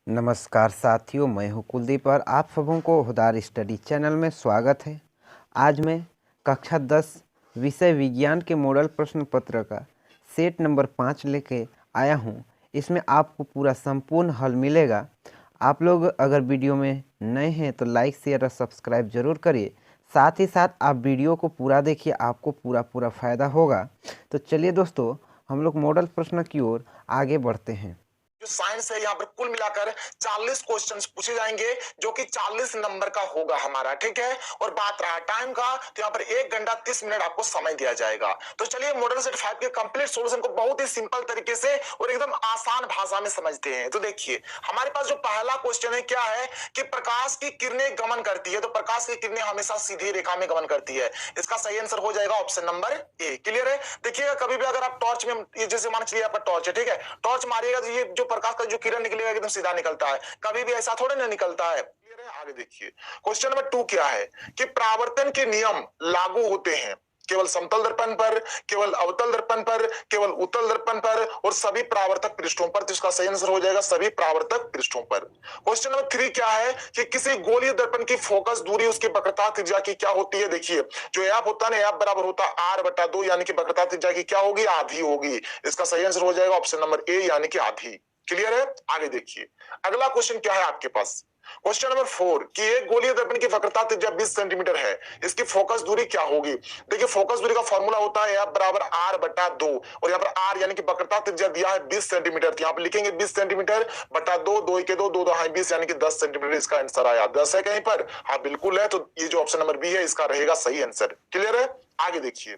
नमस्कार साथियों, मैं हूं कुलदीप और आप सबों को हुदार स्टडी चैनल में स्वागत है। आज मैं कक्षा 10 विषय विज्ञान के मॉडल प्रश्न पत्र का सेट नंबर 5 लेके आया हूं। इसमें आपको पूरा संपूर्ण हल मिलेगा। आप लोग अगर वीडियो में नए हैं तो लाइक शेयर और सब्सक्राइब जरूर करिए। साथ ही साथ आप वीडियो को पूरा देखिए, आपको पूरा फ़ायदा होगा। तो चलिए दोस्तों, हम लोग मॉडल प्रश्न की ओर आगे बढ़ते हैं। जो साइंस है यहाँ पर कुल मिलाकर 40 क्वेश्चंस पूछे जाएंगे जो कि 40 नंबर का होगा हमारा, ठीक है। और बात रहा टाइम का, तो यहाँ पर 1 घंटा 30 मिनट आपको समय दिया जाएगा। तो चलिए मॉडल सेट 5 के कंप्लीट सॉल्यूशन को बहुत ही सिंपल तरीके से और एकदम आसान भाषा में समझते हैं। तो देखिए हमारे पास जो पहला क्वेश्चन है क्या है कि प्रकाश की किरणें गमन करती है, तो प्रकाश की किरणें हमेशा सीधी रेखा में गमन करती है। इसका सही आंसर हो जाएगा ऑप्शन नंबर ए। क्लियर है। देखिएगा कभी भी अगर आप टॉर्च में, जैसे मान लीजिए आपका टॉर्च है, ठीक है, टॉर्च मारिएगा तो ये जो प्रकाश का जो किरण निकलेगा एकदम सीधा निकलता है, कभी भी ऐसा थोड़े ना निकलता है। क्लियर है। आगे देखिए क्वेश्चन नंबर 2 क्या है कि परावर्तन के नियम लागू होते हैं केवल समतल दर्पण पर, केवल अवतल दर्पण पर, केवल उत्तल दर्पण पर और सभी परावर्तक पृष्ठों पर। तो इसका सही आंसर हो जाएगा सभी परावर्तक पृष्ठों पर। क्वेश्चन नंबर 3 क्या है कि किसी गोलीय दर्पण की फोकस दूरी उसकी वक्रता त्रिज्या की क्या होती है। देखिए जो एफ होता है ना, एफ बराबर होता है r/2, यानी कि वक्रता त्रिज्या की क्या होगी, आधी होगी। इसका सही आंसर हो जाएगा ऑप्शन नंबर ए, यानी कि आधी। क्लियर है। आगे देखिए अगला क्वेश्चन क्या है आपके पास। क्वेश्चन नंबर 4 कि एक गोलीय दर्पण की वक्रता त्रिज्या 20 सेंटीमीटर है, इसकी फोकस दूरी क्या होगी। देखिए फोकस दूरी का फॉर्मूला होता है एफ बराबर r/2 और यहाँ पर r यानी कि वक्रता त्रिज्या दिया है 20 सेंटीमीटर, तो यहाँ पर लिखेंगे 20 सेंटीमीटर बटा 2, 2 के 2, 2 2 20, यानी कि 10 सेंटीमीटर। इसका आंसर आया 10 है कहीं पर, हाँ बिल्कुल है। तो ये जो ऑप्शन नंबर बी है इसका रहेगा सही आंसर। क्लियर है। आगे देखिए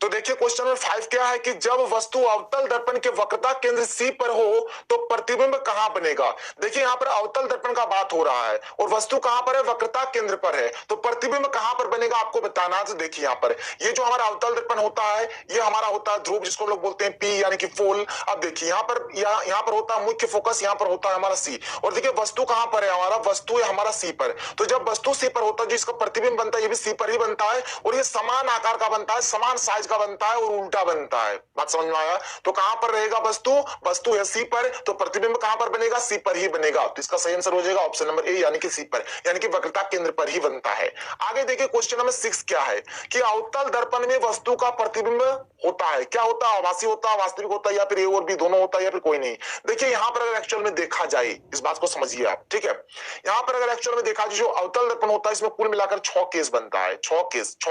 तो देखिए क्वेश्चन नंबर 5 क्या है कि जब वस्तु अवतल दर्पण के वक्रता केंद्र सी पर हो तो प्रतिबिंब कहां बनेगा। देखिए यहाँ पर अवतल दर्पण का बात हो रहा है और वस्तु कहां पर है, वक्रता केंद्र पर है, तो प्रतिबिंब कहां पर बनेगा आपको बताना। तो देखिए यहाँ पर ये जो हमारा अवतल दर्पण होता है ये हमारा होता है ध्रुव, जिसको लोग बोलते हैं पी यानी कि पोल। अब देखिए यहाँ पर होता है मुख्य फोकस, यहाँ पर होता है हमारा सी। और देखिए वस्तु कहां पर है, हमारा वस्तु है हमारा सी पर। तो जब वस्तु सी पर होता है, जो इसका प्रतिबिंब बनता है ये भी सी पर ही बनता है और ये समान आकार का बनता है, समान साइज का बनता है और उल्टा बनता है। बात समझ में आया। तो कहां पर रहेगा वस्तु, वस्तु है सी पर, तो प्रतिबिंब कहां पर बनेगा, सी पर ही बनेगा। तो इसका सही आंसर हो जाएगा ऑप्शन नंबर ए, यानी कि सी पर, यानी कि वक्रता केंद्र पर ही बनता है। आगे देखिए क्वेश्चन नंबर 6 क्या है कि अवतल दर्पण में वस्तु का प्रतिबिंब होता है, क्या होता है, आभासी होता है, वास्तविक होता है, या फिर ए और बी दोनों होता है, या फिर कोई नहीं। देखिए यहां पर अगर एक्चुअल में देखा जाए, इस बात को समझिए आप, ठीक है। यहां पर अगर एक्चुअल में देखा जाए जो अवतल दर्पण होता है इसमें कुल मिलाकर 6 केस बनता है। 6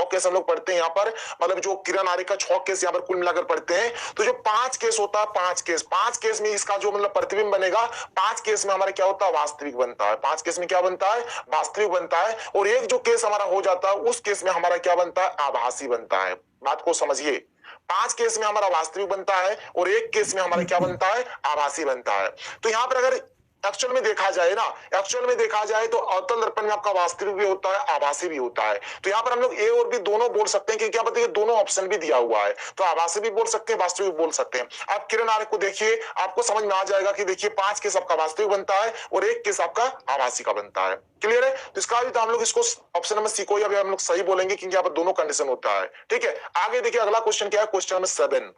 केस हम लोग पढ़ते हैं यहाँ पर, मतलब जो किरण आरेख का 6 केस यहाँ पर कुल मिलाकर पढ़ते हैं। तो जो 5 केस होता है, 5 केस में इसका जो मतलब प्रतिबिंब बनेगा, 5 केस में हमारा क्या होता है, वास्तविक बनता है। 5 केस में क्या बनता है, वास्तविक बनता है। और एक जो केस हमारा हो जाता है उस केस में हमारा क्या बनता है, आभासी बनता है। बात को समझिए, 5 केस में हमारा वास्तविक बनता है और एक केस में हमारा क्या बनता है, आभासी बनता है। तो यहां पर अगर एक्चुअल में देखा जाए ना, एक्चुअल में देखा जाए तो अवतल दर्पण में आपका वास्तविक भी होता है, आभासी भी होता है। तो यहाँ पर हम लोग ए और बी दोनों बोल सकते हैं कि क्या बताइए, दोनों ऑप्शन भी दिया हुआ है, तो आभासी भी बोल सकते हैं, वास्तविक भी बोल सकते हैं। आप किरण आरेख को देखिए, आपको समझ में आ जाएगा कि देखिए 5 केस आपका वास्तविक बनता है और एक केस आपका आभासी का बनता है। क्लियर है। तो इसका भी तो हम लोग इसको ऑप्शन नंबर सी को या हम लोग सही बोलेंगे क्योंकि यहाँ पर दोनों कंडीशन होता है, ठीक है। आगे देखिए अगला क्वेश्चन क्या है, क्वेश्चन नंबर 7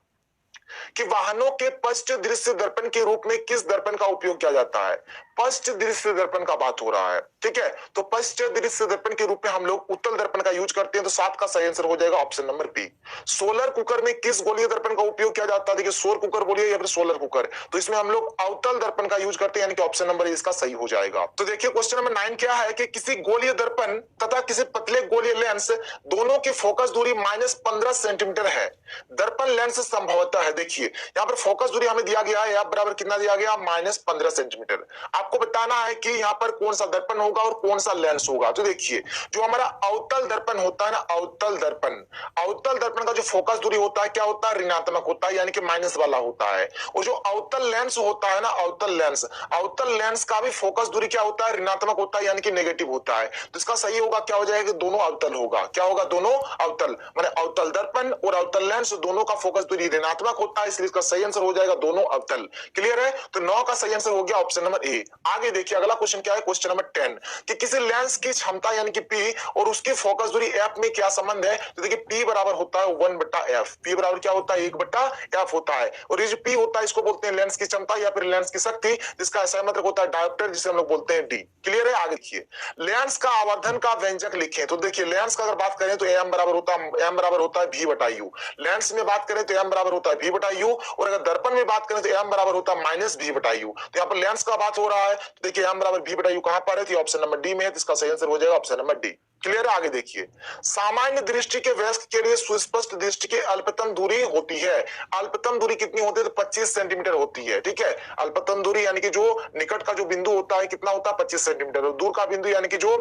कि वाहनों के पश्च दृश्य दर्पण के रूप में किस दर्पण का उपयोग किया जाता है। पश्च दृश्य दर्पण का बात हो रहा है, ठीक है। तो पश्च दृश्य दर्पण के रूप में हम लोग उत्तल दर्पण का यूज करते हैं। तो 7 का सही आंसर हो जाएगा option number B. Solar cooker में किस गोलीय दर्पण का उपयोग किया जाता है। देखिए सोलर कुकर बोलिए या फिर सोलर कुकर, तो इसमें हम लोग अवतल दर्पण का यूज करते हैं, यानी कि ऑप्शन नंबर इसका सही हो जाएगा। तो देखिए क्वेश्चन नंबर 9 क्या है कि किसी गोलीय दर्पण तथा किसी पतले गोलीय लेंस दोनों की फोकस दूरी -15 सेंटीमीटर है, दर्पण लेंस संभवतः है। देखिए यहाँ पर फोकस दूरी हमें दिया गया है, आप बराबर कितना दिया गया, -15 सेंटीमीटर। आपको बताना है कि यहाँ पर कौन सा दर्पण होगा और कौन सा लेंस होगा। तो देखिए जो हमारा अवतल दर्पण होता है ना, अवतल दर्पण का जो फोकस दूरी होता है क्या होता है, ऋणात्मक होता है, यानी कि माइनस वाला होता है। और जो अवतल लेंस होता है ना, अवतल लेंस का भी फोकस दूरी क्या होता है, ऋणात्मक होता है, यानी कि नेगेटिव होता है। तो इसका सही होगा क्या हो जाएगा, दोनों अवतल होगा। क्या होगा, दोनों अवतल, माने अवतल दर्पण और अवतल लेंस दोनों का फोकस दूरी ऋणात्मक होता होता है, इसलिए इसका सही आंसर हो जाएगा दोनों अवतल। क्लियर है? तो 9 का सही आंसर हो गया ऑप्शन नंबर ए। आगे देखिए अगला क्वेश्चन क्या है, क्वेश्चन नंबर 10 कि किसी लेंस की क्षमता यानी कि P और उसकी फोकस दूरी f में क्या संबंध है। तो देखिए P बराबर होता है 1/f। P बराबर क्या होता है, 1/f होता है। और ये जो P होता है इसको बोलते हैं लेंस की क्षमता या फिर लेंस की शक्ति, जिसका ऐसा मतलब होता है डायोप्टर, जिसे हम लोग बोलते हैं D। क्लियर है? आगे देखिए लेंस का आवर्धन का व्यंजक लिखें। तो देखिए लेंस का अगर बात करें तो m बराबर होता है v/u। लेंस में बात करें तो m बराबर होता है v/u, और अगर दर्पण में बात करें तो m बराबर होता है -v/u। तो यहाँ पर लेंस का बात हो रहा है, तो देखिए m बराबर v/u कहां पर है, तो ऑप्शन नंबर डी में है, तो इसका सही आंसर हो जाएगा ऑप्शन नंबर डी। क्लियर है? आगे देखिए सामान्य दृष्टि के वयस्क के लिए सुस्पष्ट दृष्टि की अल्पतम दूरी होती है। अल्पतम दूरी कितनी होती है, तो 25 सेंटीमीटर होती है। ठीक है, अल्पतम दूरी यानी कि जो निकट का जो बिंदु होता है कितना होता है, 25 सेंटीमीटर, और दूर का बिंदु यानी कि जो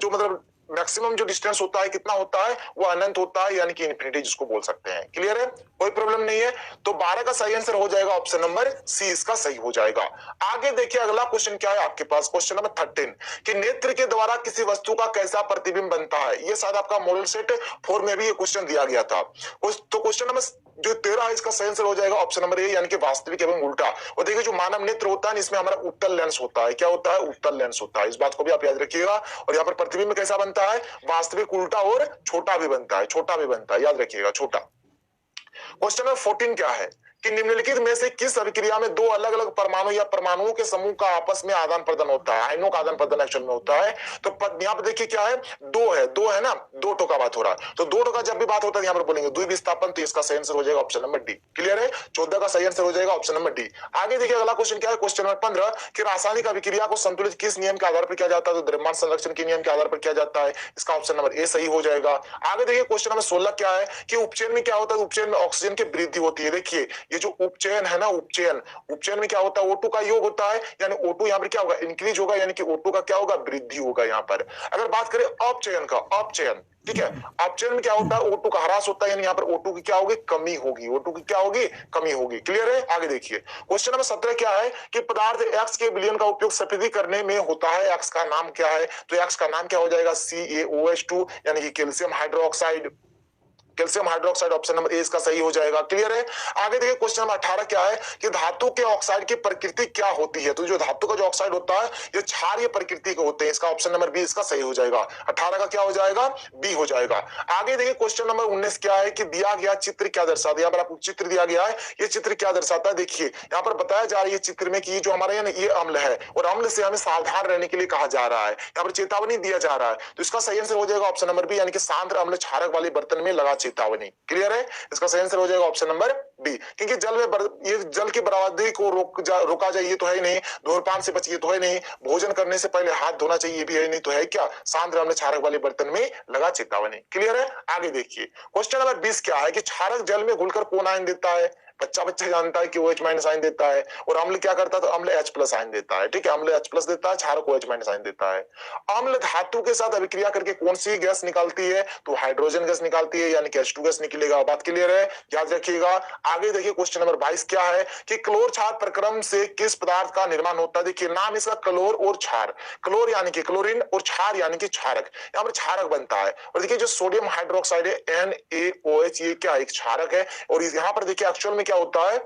मतलब मैक्सिमम जो डिस्टेंस होता है कितना होता है, वो अनंत होता है, यानी कि इन्फिनिटी जिसको बोल सकते हैं। क्लियर है? कोई प्रॉब्लम नहीं है। तो 12 का सही आंसर हो जाएगा ऑप्शन नंबर सी, इसका सही हो जाएगा। आगे देखिए अगला क्वेश्चन क्या है आपके पास, क्वेश्चन नंबर 13 कि नेत्र के द्वारा किसी वस्तु का कैसा प्रतिबिंब बनता है। ये शायद आपका मॉडल सेट 4 में भी ये क्वेश्चन दिया गया था। तो क्वेश्चन नंबर जो 13 है इसका सही आंसर हो जाएगा ऑप्शन नंबर ए, यानी कि वास्तविक एवं उल्टा। और देखिए जो मानव नेत्र होता है इसमें हमारा उत्तल लेंस होता है। क्या होता है, उत्तल लेंस होता है। इस बात को भी आप याद रखिएगा। और यहाँ पर प्रतिबिंब कैसा बनता है, वास्तविक उल्टा और छोटा भी बनता है, छोटा भी बनता है, याद रखिएगा छोटा। क्वेश्चन नंबर 14 क्या है कि निम्नलिखित में से किस अभिक्रिया में दो अलग अलग परमाणु या परमाणुओं के समूह का आपस में आदान प्रदान होता है, आयनों का आदान प्रदान एक्चुअल में होता है। तो यहाँ पर देखिए क्या है, दो है ना, दो टो का बात हो रहा है। तो दो टो का जब भी बात होता है यहाँ पर बोलेंगे द्विविस्थापन, तो इसका सही आंसर हो जाएगा ऑप्शन नंबर डी। क्लियर है? 14 का सही आंसर हो जाएगा ऑप्शन नंबर डी। आगे देखिए अगला क्वेश्चन क्या है, क्वेश्चन नंबर 15 कि रासायनिक अभिक्रिया को संतुलित किस नियम के आधार पर किया जाता है, तो द्रव्यमान संरक्षण के नियम के आधार पर किया जाता है। इसका ऑप्शन नंबर ए सही हो जाएगा। आगे देखिए क्वेश्चन नंबर 16 क्या है कि उपचयन में क्या होता है, उपचयन में ऑक्सीजन की वृद्धि होती है। देखिए ये जो उपचयन है ना, उपचयन में क्या होता है, O2 का योग होता है, यानी O2 यहाँ पर क्या होगा, इंक्रीज होगा, यानी कि O2 का क्या होगा, वृद्धि होगा यहाँ पर। अगर बात करें अपचयन का, अपचयन, ठीक है, अपचयन में क्या होता है, O2 का ह्रास होता है, यानी यहाँ पर O2 की क्या होगी, कमी होगी, O2 की क्या होगी, कमी होगी। क्लियर है? आगे देखिए क्वेश्चन नंबर 17 क्या है कि पदार्थ X के विलयन का उपयोग सफेदी करने में होता है, X का नाम क्या है, तो X का नाम क्या हो जाएगा, CaOH2, यानी कि calcium hydroxide. Calcium hydroxide option number A इसका सही हो जाएगा। क्लियर है? आगे देखिए क्वेश्चन नंबर 18 क्या है कि धातु के ऑक्साइड की प्रकृति क्या होती है। तो जो धातु का जो ऑक्साइड होता है ये क्षारीय प्रकृति के होते हैं। इसका ऑप्शन नंबर बी इसका सही हो जाएगा। 18 का क्या हो जाएगा, बी हो जाएगा। आगे देखिए क्वेश्चन नंबर 19 क्या है कि दिया गया चित्र क्या दर्शाता है। यहाँ पर आपको चित्र दिया गया है, ये चित्र क्या दर्शाता है, देखिए यहाँ पर बताया जा रहा है चित्र में कि जो हमारे ये अम्ल है और अम्ल से हमें सावधान रहने के लिए कहा जा रहा है, यहाँ पर चेतावनी दिया जा रहा है। तो इसका सही आंसर हो जाएगा ऑप्शन नंबर बी, यानी कि सांद्र अम्ल क्षारक वाले बर्तन में लगा चेतावनी। क्लियर है? इसका सही आंसर हो जाएगा ऑप्शन नंबर बी, क्योंकि जल में ये जल की बर्बादी को रोका जाए ये तो है ही नहीं, धूम्रपान से बचिए तो है नहीं, भोजन करने से पहले हाथ धोना चाहिए ये भी है नहीं, तो है क्या, सांद्र अम्ल क्षारक वाले बर्तन में लगा चेतावनी। क्लियर है? आगे देखिए क्वेश्चन नंबर 20 क्या है कि क्षारक जल में घुलकर कौन आयन देता है। बच्चा जानता है कि OH माइनस आयन देता है, और अम्ल क्या करता है, तो अम्ल H प्लस आयन देता है। ठीक है, अम्ल H प्लस देता है, क्षारक OH माइनस आयन देता है। अम्ल धातु के साथ अभिक्रिया करके कौन सी गैस निकालती है, तो हाइड्रोजन गैस निकालती है, यानी कि H2 गैस निकलेगा। बात क्लियर है? याद रखिएगा। आगे देखिए क्वेश्चन नंबर 22 क्या है कि क्लोर क्षार प्रक्रम से किस पदार्थ का निर्माण होता है। देखिए नाम इसका क्लोर और क्षार, क्लोर यानी कि क्लोरीन और क्षार यानी कि क्षारक, यहाँ पर क्षारक बनता है। और देखिए जो सोडियम हाइड्रोक्साइड है NaOH, ये क्या एक क्षारक है। और यहाँ पर देखिए एक्चुअल में क्या होता है,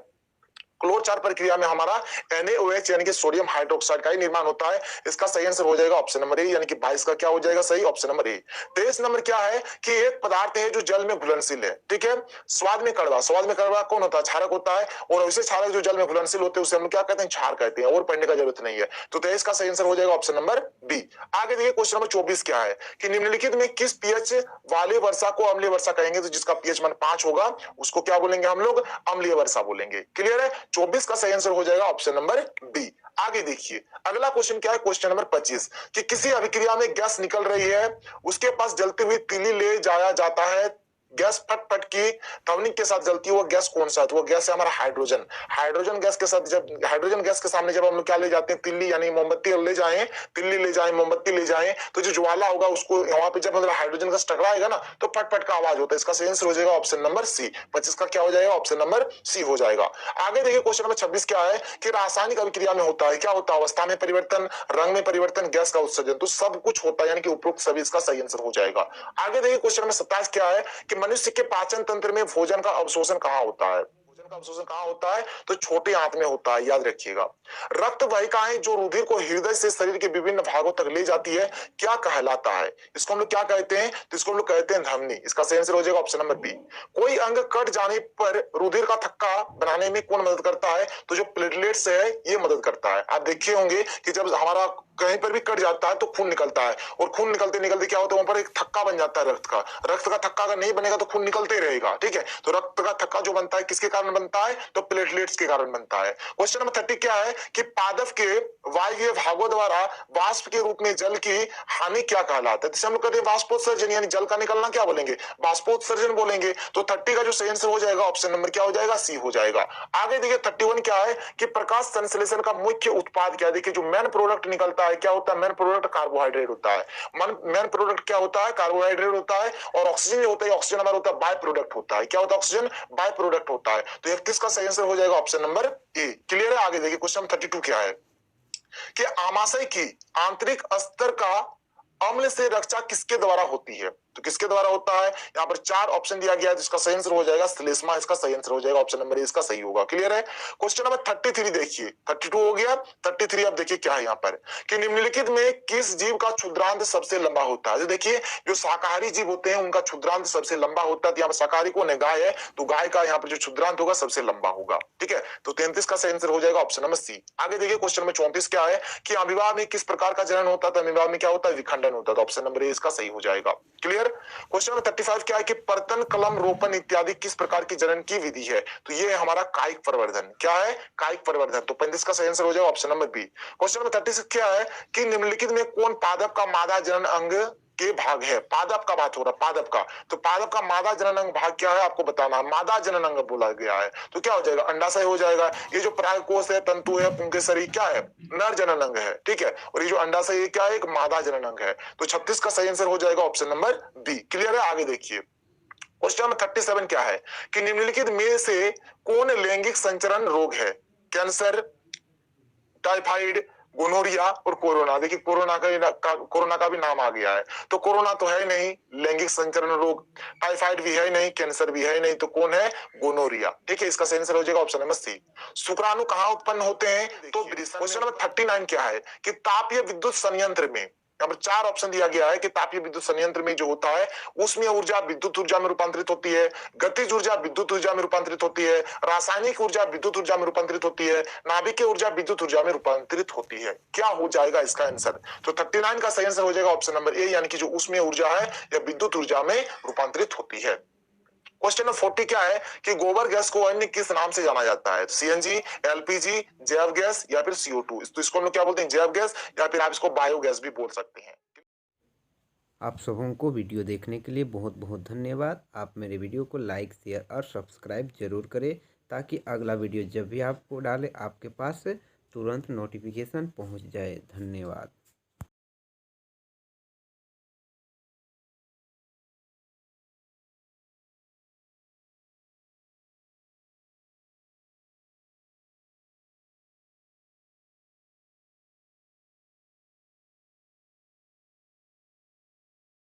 क्लोर क्षार प्रक्रिया में हमारा NaOH यानी कि सोडियम हाइड्रोक्साइड का ही निर्माण होता है। इसका सही आंसर हो जाएगा ऑप्शन नंबर ए, यानी कि 22 का क्या हो जाएगा सही, ऑप्शन नंबर ए। 23 नंबर क्या है कि एक पदार्थ है जो जल में घुलनशील है। ठीक है, स्वाद में कड़वा, स्वाद में कड़वा कौन होता है, क्षारक होता है। और वैसे क्षारक जो जल में घुलनशील होते हैं उसे हम क्या कहते हैं, क्षार कहते हैं, और पढ़ने का जरूरत नहीं है। तो 23 का सही आंसर हो जाएगा ऑप्शन नंबर बी। आगे देखिए क्वेश्चन नंबर 24 क्या है कि निम्नलिखित में किस पीएच वाले वर्षा को अम्लीय वर्षा कहेंगे। तो जिसका पीएच मान 5 होगा उसको क्या बोलेंगे हम लोग, अम्लीय वर्षा बोलेंगे। क्लियर है? 24 का सही आंसर हो जाएगा ऑप्शन नंबर बी। आगे देखिए अगला क्वेश्चन क्या है, क्वेश्चन नंबर 25 कि किसी अभिक्रिया में गैस निकल रही है, उसके पास जलती हुई तीली ले जाया जाता है, गैस फट फट की ध्वनि के साथ जलती है, वो गैस कौन सा है, तो वो गैस है हमारा हाइड्रोजन। हाइड्रोजन गैस के साथ, जब हाइड्रोजन गैस के सामने जब हम लोग क्या ले जाते हैं, तिल्ली यानी मोमबत्ती ले जाएं, तिल्ली ले जाएं, मोमबत्ती ले जाएं, तो जो ज्वाला होगा उसको वहां पे जब मतलब हाइड्रोजन गैस टकराएगा ना तो फट फट का आवाज होता है। इसका सही आंसर हो जाएगा ऑप्शन नंबर सी। 25 का क्या हो जाएगा, ऑप्शन नंबर सी हो जाएगा। आगे देखिए क्वेश्चन नंबर 26 क्या है कि रासायनिक अभिक्रिया में होता है, क्या होता है, अवस्था में परिवर्तन, रंग में परिवर्तन, गैस का उत्सर्जन, तो सब कुछ होता है, यानी कि उपरोक्त सभी इसका सही आंसर हो जाएगा। आगे देखिए क्वेश्चन नंबर 27 क्या है कि मनुष्य के पाचन तंत्र में भोजन का अवशोषण कहाँ होता है। का अवशोषण कहाँ होता है? तो छोटी आंत में होता है, याद रखिएगा। रक्त वाहिकाएं जो रुधिर को हृदय से शरीर के विभिन्न भागों तक ले जाती है, क्या कहलाता है? इसको हम लोग क्या कहते हैं? तो इसको हम लोग कहते हैं धमनी। इसका सही आंसर हो जाएगा ऑप्शन नंबर बी। कोई अंग कट जाने पर रुधिर का थक्का बनाने में कौन मदद करता है? तो जो प्लेटलेट्स है ये मदद करता है। आप देखे होंगे कि जब हमारा कहीं पर भी कट जाता है तो खून निकलता है, और खून निकलते निकलते क्या होता है, वहां पर एक थक्का बन जाता है रक्त का। रक्त का थक्का अगर नहीं बनेगा तो खून निकलते ही रहेगा, ठीक है। तो रक्त का थक्का जो बनता है किसके कारण बनता है? तो प्लेटलेट्स के कारण बनता है। क्वेश्चन नंबर 30 क्या है कि पादप के वायवीय भागों द्वारा वाष्प के रूप में जल की हानि क्या कहलाता है? हम लोग कहते हैं वाष्पोत्सर्जन, यानी जल का निकलना क्या बोलेंगे? वाष्पोत्सर्जन बोलेंगे। तो 30 का जो सही आंसर हो जाएगा ऑप्शन नंबर क्या हो जाएगा? सी हो जाएगा। आगे देखिए 31 क्या है कि प्रकाश संश्लेषण का मुख्य उत्पाद क्या है? देखिए जो मेन प्रोडक्ट निकलता है क्या होता है? मेन प्रोडक्ट कार्बोहाइड्रेट होता है। मेन प्रोडक्ट क्या होता है? कार्बोहाइड्रेट होता है। और ऑक्सीजन जो होता है, ऑक्सीजन हमारा होता है बाय प्रोडक्ट होता है। क्या होता है? ऑक्सीजन बाय प्रोडक्ट होता है। तो 31 का सही आंसर हो जाएगा ऑप्शन नंबर ए। क्लियर है? आगे देखिए क्वेश्चन 32 क्या है कि आमाशय की आंतरिक अस्तर का अम्ल से रक्षा किसके द्वारा होती है? तो किसके द्वारा होता है? यहाँ पर 4 ऑप्शन दिया गया है, जिसका सही आंसर हो जाएगा श्लेष्मा। इसका सही आंसर हो जाएगा ऑप्शन नंबर ए, इसका सही होगा। क्लियर है? क्वेश्चन नंबर 33 देखिए, 32 हो गया, 33 अब देखिए क्या है यहाँ पर कि निम्नलिखित में किस जीव का क्षुद्रांत सबसे लंबा होता है? तो देखिए जो शाकाहारी जीव होते हैं उनका क्षुद्रांत सबसे लंबा होता है। तो यहाँ पर शाकाहारी कौन है? गाय है। तो गाय का यहाँ पर जो क्षुद्रांत होगा सबसे लंबा होगा, ठीक है। तो 33 का सही आंसर हो जाएगा ऑप्शन नंबर सी। आगे देखिए क्वेश्चन नंबर 34 क्या है कि अमीबा में किस प्रकार का जनन होता है? तो अमीबा में क्या होता है? विखंडन होता है। तो ऑप्शन नंबर ए इसका सही हो जाएगा। क्लियर? क्वेश्चन नंबर 35 क्या है कि पर्तन, कलम, रोपण इत्यादि किस प्रकार की जनन की विधि है? तो ये है हमारा कायिक प्रवर्धन। क्या है? कायिक प्रवर्धन। तो 35 का सही आंसर हो जाएगा option number B. Question number 36 क्या है कि निम्नलिखित में कौन पादप का मादा जनन अंग के भाग है? पादप का बात हो रहा है, पादप का। तो पादप का मादा जनन अंग भाग क्या है आपको बताना है। मादा जनन अंग बोला गया है तो क्या हो जाएगा? अंडाशय हो जाएगा। ये जो परागकोश है, तंतु है, पुंकेसरी क्या है? नर जनन अंग है, ठीक है। और ये जो अंडाशय ये क्या है? एक मादा जनन अंग है। तो 36 का सही आंसर हो जाएगा ऑप्शन नंबर बी। क्लियर है? आगे देखिए क्वेश्चन नंबर 37 क्या है कि निम्नलिखित में से कौन लैंगिक संचरण रोग है? कैंसर, टाइफाइड, गोनोरिया और कोरोना। देखिए कोरोना का भी नाम आ गया है। तो कोरोना तो है नहीं, लैंगिक संचरण रोग। टाइफाइड भी है नहीं, कैंसर भी है नहीं, तो कौन है? गोनोरिया, ठीक है। इसका सही आंसर हो जाएगा ऑप्शन नंबर सी। शुक्राणु कहाँ उत्पन्न होते हैं? तो क्वेश्चन नंबर 39 क्या है कि तापीय विद्युत संयंत्र में, यहाँ पर 4 ऑप्शन दिया गया है कि तापीय विद्युत संयंत्र में जो होता है उसमें ऊर्जा विद्युत ऊर्जा में रूपांतरित होती है, गतिज ऊर्जा विद्युत ऊर्जा में रूपांतरित होती है, रासायनिक ऊर्जा विद्युत ऊर्जा में रूपांतरित होती है, नाभिकीय ऊर्जा विद्युत ऊर्जा में रूपांतरित होती है। क्या हो जाएगा इसका आंसर? तो 39 का सही आंसर हो जाएगा ऑप्शन नंबर ए, यानी कि जो उसमें ऊर्जा है या विद्युत ऊर्जा में रूपांतरित होती है। क्वेश्चन नंबर 40 क्या है कि गोबर गैस को अन्य किस नाम से जाना जाता है? सीएनजी, एलपीजी, जैव गैस या फिर CO2। तो इसको हम लोग क्या बोलते हैं? जैव गैस, या फिर आप इसको बायोगैस भी बोल सकते हैं। आप सबों को वीडियो देखने के लिए बहुत बहुत धन्यवाद। आप मेरे वीडियो को लाइक, शेयर और सब्सक्राइब जरूर करें ताकि अगला वीडियो जब भी आपको डाले आपके पास तुरंत नोटिफिकेशन पहुंच जाए। धन्यवाद।